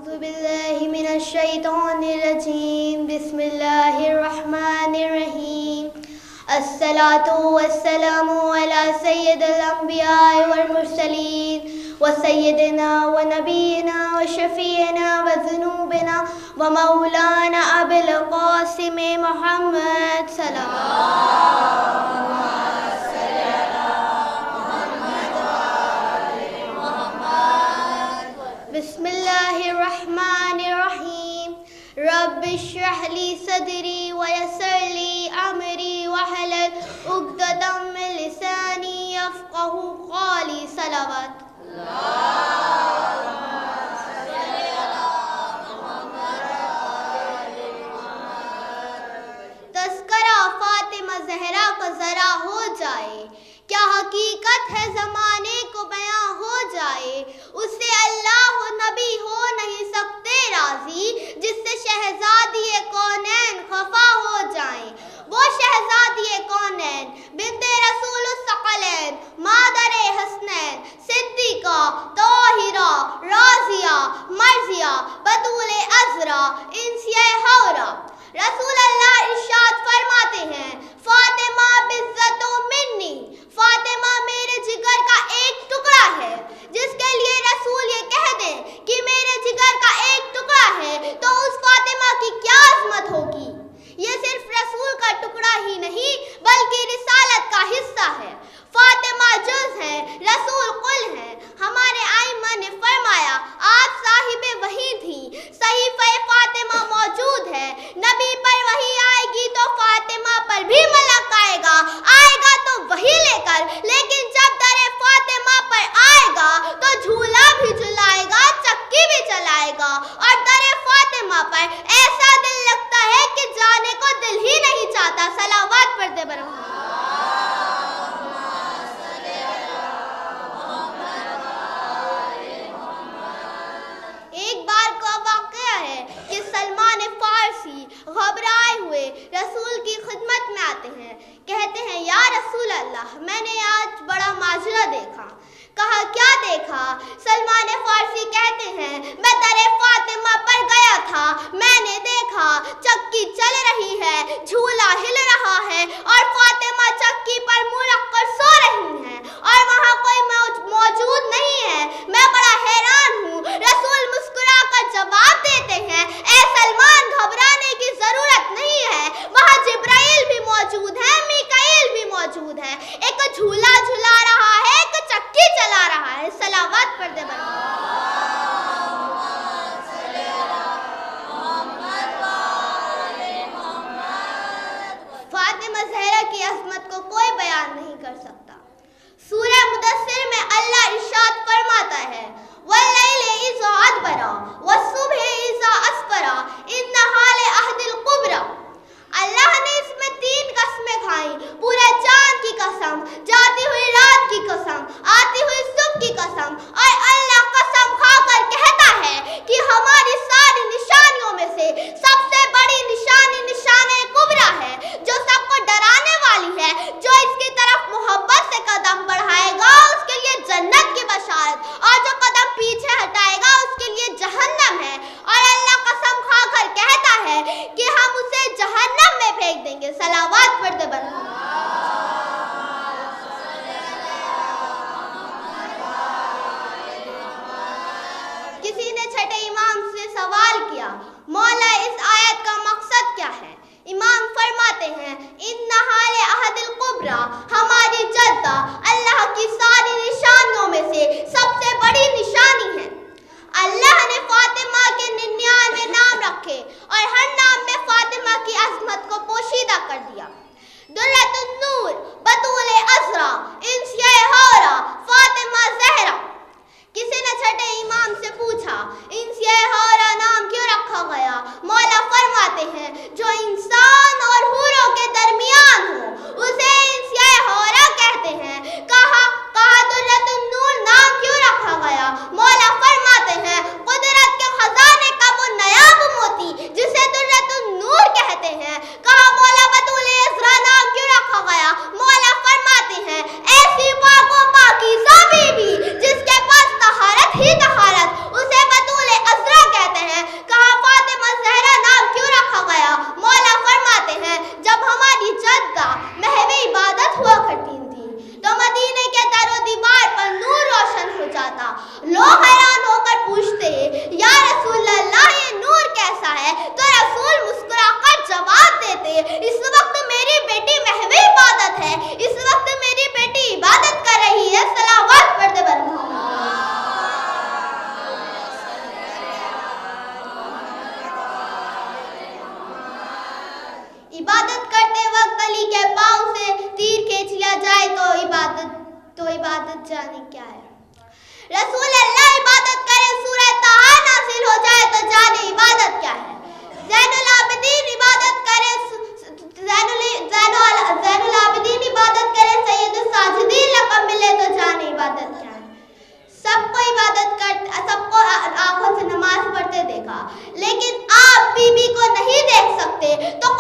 औज़ुबिल्लाहि मिनश्शैतानिर्रजीम बिस्मिल्लाहिर्रहमानिर्रहीम अस्सलातु वस्सलामु अला सय्यिदिल अंबियाइ वल मुरसलीन व सय्यिदिना व नबीना व शफीना व ज़ुनूबिना व मौलाना अबुल क़ासिम मुहम्मद सल्लल्लाहु बिस्मिल्लाहिर्रहमानिर्रहीम रब्बि इश्रह ली सदरी व यस्सिर ली अमरी वहलुल उक़दतम मिन लिसानी यफ़क़हू क़ौली सलावत तज़किरा फ़ातिमा ज़हरा का ज़रा हो जाए, क्या हकीकत है ज़माने को बयां हो जाए। उससे अल्लाह व नबी हो नहीं सकते राज़ी, जिससे शहज़ादी कौनैन खफा हो जाएं। वो शहज़ादी कौनैन बिन्ते रसूलुस सकलैन मादरे हसनैन सिद्दीक़ा ताहिरा राज़िया मर्ज़िया बतूले अज़रा इंसिया हौरा। रसूल अल्लाह इरशाद फरमाते हैं, फातिमा बिज़्ज़तो मिन्नी, फातिमा मेरे जिगर का एक टुकड़ा है। जिसके लिए रसूल ये कह दें कि मेरे जिगर का एक टुकड़ा है, तो उस फातिमा की क्या अज़मत होगी। ये सिर्फ रसूल का टुकड़ा ही नहीं बल्कि रिसालत का हिस्सा है। फातिमा जुज़ है, रसूल कुल है। हमारे आइमा ने फरमाया, आप साहिबे वही थी, सहीफ़े फातिमा मौजूद है। नबी पर वही आएगी तो फातिमा पर भी मलक आएगा तो वही लेकर, लेकिन जब दरे फातिमा पर आएगा तो झूला भी झुलाएगा, चक्की भी चलाएगा। और दरे फातिमा पर ऐसा दिल लगता है कि जाने को दिल ही नहीं चाहता। सलावत पढ़ते बनो। एक बार का वाक़या है कि सलमान फारसी घबराए हुए रसूल की खिदमत में आते हैं। कहते हैं, या रसूल अल्लाह, मैंने आज बड़ा माजरा देखा। कहा, क्या देखा। सलमान फारसी कहते हैं, मैं दरे फातिमा पर गया था। मैंने देखा चक्की चल रही है, झूला हिल रहा है और फातिमा चक्की पर मुँह रखकर सो रही हैं और वहाँ कोई मौजूद नहीं है। मैं बड़ा हैरान हूँ। रसूल मुस्कुराकर जवाब देते हैं, ए सलमान, घबराने की जरूरत नहीं है। वहाँ जिब्राइल भी मौजूद है, मीकाईल भी मौजूद है। एक झूला झुला रहा है, एक चक्की चला रहा है। सलावत पढ़ते बनो। फातिमा ज़हरा की अज़मत को कोई बयान नहीं कर सकता। सूरह मुदस्सिर में अल्लाह इरशाद फरमाता है, वल्लैलि इज़ा अदबरा वस्सुबहि इज़ा अस्फरा इन्नहा लअहदिल कुब्रा। अल्लाह ने इसमें 3 कसमें खाई, पूरे चांद की कसम, जाती हुई रात की कसम, आती हुई सुबह की कसम। और अल्लाह कसम खाकर कहता है कि हमारी सारी निशानियों में से सबसे बड़ी निशानी निशाने कुब्रा है, जो सबको डराने वाली है। जो इसकी तरफ मोहब्बत से कदम बढ़ाएगा उसके लिए जन्नत की बशारत, और जो कदम पीछे हटाएगा उसके लिए जहन्नम है। और अल्लाह कसम खाकर कहता है कि हम उसे जहन्नम में फेंक देंगे। सलावत पढ़ते बनो। किसी ने छठे इमाम से सवाल किया, मौला इस आयत का मकसद क्या है। इमाम फरमाते हैं, इन्नहा लअहदिल कुब्रा, हमारी जद्दा अल्लाह की सारी निशानियों में से सबसे बड़ी निशानी है। अल्लाह ने फातिमा के 99 नाम रखे और हर नाम में फातिमा की अज़मत को पोशीदा कर दिया। दुर्रतुन नूर, बतूले अज़रा, इंसिया हौरा, फातिमा ज़हरा। किसी ने छठे इमाम से पूछा, इंसिया हौरा नाम क्यों रखा गया। मौला फरमाते हैं, जो इंसान और हूरों के दरमियान हो उसे इंसिया हौरा कहते हैं। कहा दुर्रतुन नूर नाम क्यों इबादत करते वक्त अली के पाँव से तीर खींच लिया जाए तो इबादत जाने क्या है। रसूल अल्लाह इबादत करे, सूरह ताहा नाज़िल हो जाए तो जाने इबादत क्या है। ज़ैनुल आबिदीन इबादत करे, ज़ैनुल आबिदीन इबादत करे, सैयदुस साजिदीन लक़ब मिले तो जाने इबादत क्या है। सबको इबादत करते, सबको आंखों से नमाज पढ़ते देखा, लेकिन आप बीबी को नहीं देख सकते तो